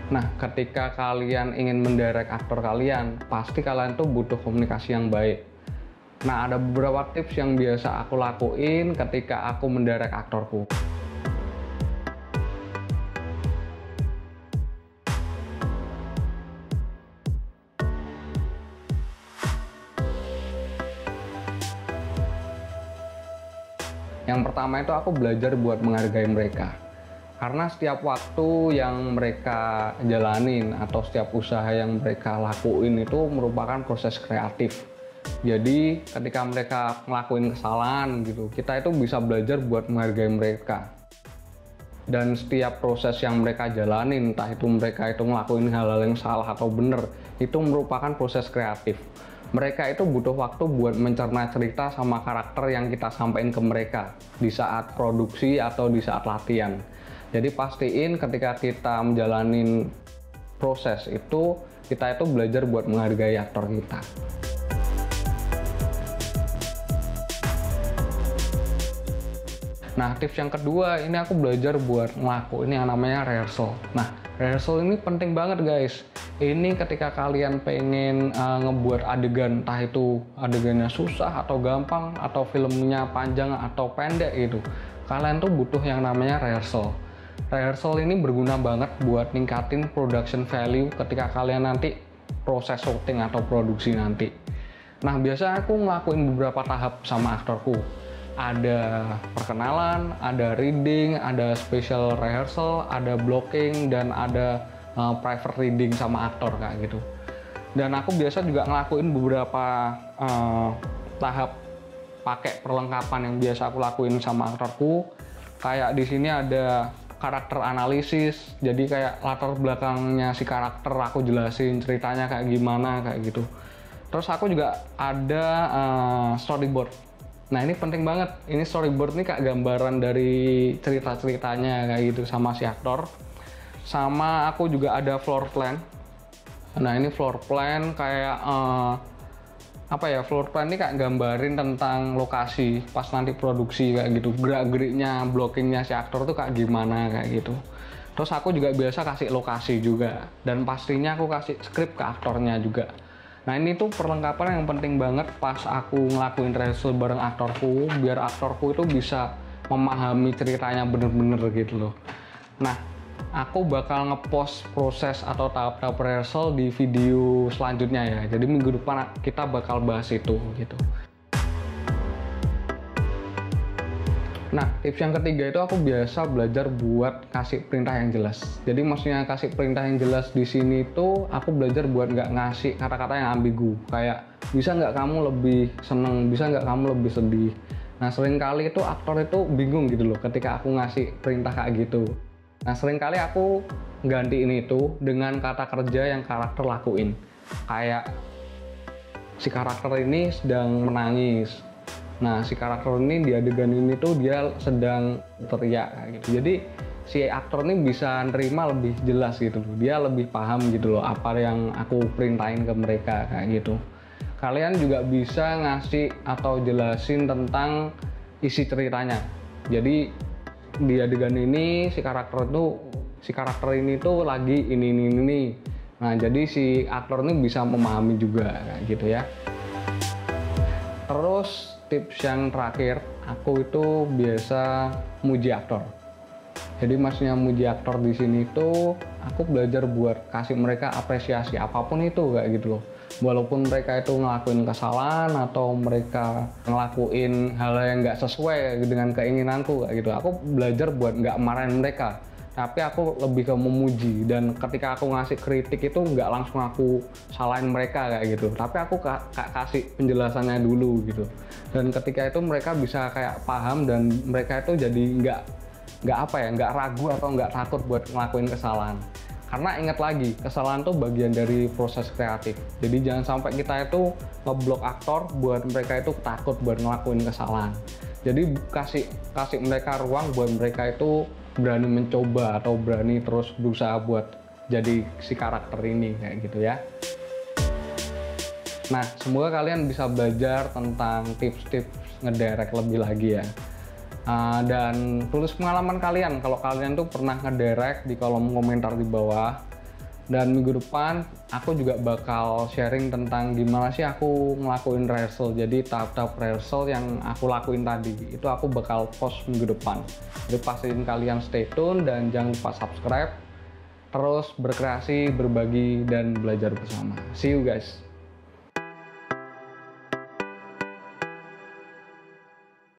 Nah, ketika kalian ingin mendirect aktor kalian, pasti kalian tuh butuh komunikasi yang baik. Nah, ada beberapa tips yang biasa aku lakuin ketika aku mendirect aktorku. Yang pertama itu aku belajar buat menghargai mereka. Karena setiap waktu yang mereka jalanin atau setiap usaha yang mereka lakuin itu merupakan proses kreatif. Jadi ketika mereka ngelakuin kesalahan gitu, kita itu bisa belajar buat menghargai mereka. Dan setiap proses yang mereka jalanin, entah itu mereka itu ngelakuin hal-hal yang salah atau bener, itu merupakan proses kreatif. Mereka itu butuh waktu buat mencerna cerita sama karakter yang kita sampaikan ke mereka di saat produksi atau di saat latihan. Jadi pastiin ketika kita menjalanin proses itu, kita itu belajar buat menghargai aktor kita. Nah, tips yang kedua, ini aku belajar buat ngelakuin yang namanya rehearsal. Nah, rehearsal ini penting banget guys. Ini ketika kalian pengen ngebuat adegan, entah itu adegannya susah atau gampang, atau filmnya panjang atau pendek gitu, kalian tuh butuh yang namanya rehearsal. Rehearsal ini berguna banget buat ningkatin production value ketika kalian nanti proses syuting atau produksi nanti. Nah, biasanya aku ngelakuin beberapa tahap sama aktorku. Ada perkenalan, ada reading, ada special rehearsal, ada blocking, dan ada private reading sama aktor kayak gitu. Dan aku biasa juga ngelakuin beberapa tahap pakai perlengkapan yang biasa aku lakuin sama aktorku. Kayak di sini ada karakter analisis, jadi kayak latar belakangnya si karakter aku jelasin ceritanya kayak gimana kayak gitu. Terus aku juga ada storyboard. Nah, ini penting banget. Ini storyboard ini kayak gambaran dari cerita-ceritanya kayak gitu sama si aktor. Sama aku juga ada floor plan. Nah, ini floor plan kayak apa ya? Floor plan ini kayak gambarin tentang lokasi pas nanti produksi kayak gitu. Gerak-geriknya, blockingnya si aktor tuh kayak gimana kayak gitu. Terus aku juga biasa kasih lokasi juga. Dan pastinya aku kasih skrip ke aktornya juga. Nah, ini tuh perlengkapan yang penting banget pas aku ngelakuin rehearsal bareng aktorku, biar aktorku itu bisa memahami ceritanya bener-bener gitu loh. Nah, aku bakal ngepost proses atau tahap-tahap rehearsal di video selanjutnya ya. Jadi minggu depan kita bakal bahas itu gitu. Nah, tips yang ketiga itu aku biasa belajar buat kasih perintah yang jelas. Jadi maksudnya kasih perintah yang jelas di sini tuh aku belajar buat nggak ngasih kata-kata yang ambigu. Kayak bisa nggak kamu lebih seneng, bisa nggak kamu lebih sedih. Nah, seringkali itu aktor itu bingung gitu loh ketika aku ngasih perintah kayak gitu. Nah, seringkali aku gantiin itu dengan kata kerja yang karakter lakuin. Kayak si karakter ini sedang menangis. Nah, si karakter ini di adegan ini tuh dia sedang teriak kayak gitu. Jadi si aktor ini bisa nerima lebih jelas gitu loh. Dia lebih paham gitu loh apa yang aku perintahin ke mereka kayak gitu. Kalian juga bisa ngasih atau jelasin tentang isi ceritanya. Jadi di adegan ini si karakter ini tuh lagi ini. Nah, jadi si aktor ini bisa memahami juga kayak gitu ya. Terus tips yang terakhir, aku itu biasa muji aktor. Jadi maksudnya muji aktor di sini tuh aku belajar buat kasih mereka apresiasi apapun itu kayak gitu loh. Walaupun mereka itu ngelakuin kesalahan atau mereka ngelakuin hal yang nggak sesuai dengan keinginanku kayak gitu, aku belajar buat nggak marahin mereka. Tapi aku lebih ke memuji, dan ketika aku ngasih kritik itu nggak langsung aku salahin mereka kayak gitu, tapi aku kasih penjelasannya dulu gitu. Dan ketika itu mereka bisa kayak paham dan mereka itu jadi nggak ragu atau nggak takut buat ngelakuin kesalahan. Karena ingat lagi, kesalahan tuh bagian dari proses kreatif. Jadi jangan sampai kita itu ngeblok aktor buat mereka itu takut buat ngelakuin kesalahan. Jadi kasih mereka ruang buat mereka itu berani mencoba atau berani terus berusaha buat jadi si karakter ini kayak gitu ya. Nah, semoga kalian bisa belajar tentang tips-tips ngedirect lebih lagi ya. Dan tulis pengalaman kalian kalau kalian tuh pernah ngedirect di kolom komentar di bawah. Dan minggu depan aku juga bakal sharing tentang gimana sih aku ngelakuin rehearsal. Jadi tahap-tahap rehearsal yang aku lakuin tadi itu aku bakal post minggu depan. Jadi pastiin kalian stay tune dan jangan lupa subscribe. Terus berkreasi, berbagi, dan belajar bersama. See you guys.